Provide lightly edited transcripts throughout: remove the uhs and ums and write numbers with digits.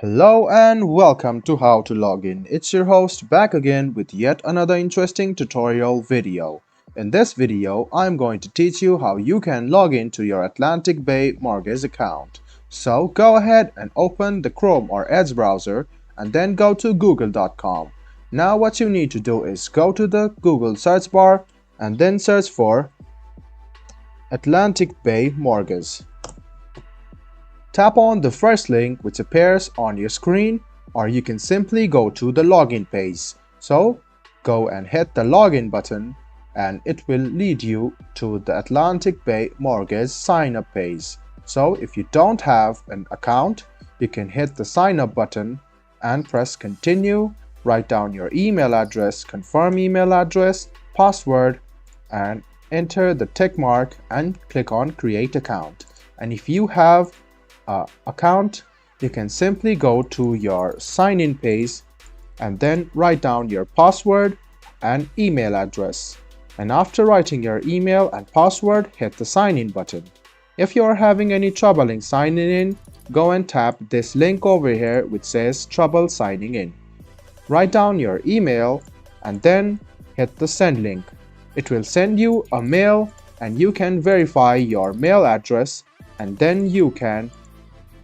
Hello and welcome to How to Login. It's your host back again with yet another interesting tutorial video. In this video, I'm going to teach you how you can log in to your Atlantic Bay Mortgage account. So go ahead and open the Chrome or Edge browser and then go to google.com. Now what you need to do is go to the Google search bar and then search for Atlantic Bay Mortgage. Tap on the first link which appears on your screen, or you can simply go to the login page. So go and hit the login button and it will lead you to the Atlantic Bay Mortgage sign up page. So if you don't have an account, you can hit the sign up button and press continue, write down your email address, confirm email address, password, and enter the tick mark and click on create account. And if you have account, you can simply go to your sign in page and then write down your password and email address. And after writing your email and password, hit the sign in button. If you are having any trouble in signing in, go and tap this link over here which says trouble signing in. Write down your email and then hit the send link. It will send you a mail and you can verify your mail address, and then you can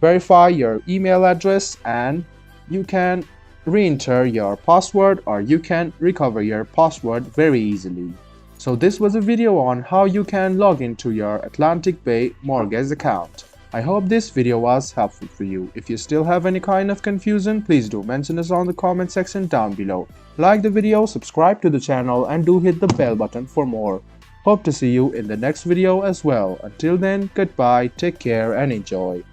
verify your email address and you can re-enter your password, or you can recover your password very easily. So this was a video on how you can log into your Atlantic Bay Mortgage account. I hope this video was helpful for you. If you still have any kind of confusion, please do mention us on the comment section down below. Like the video, subscribe to the channel, and do hit the bell button for more. Hope to see you in the next video as well. Until then, goodbye, take care and enjoy.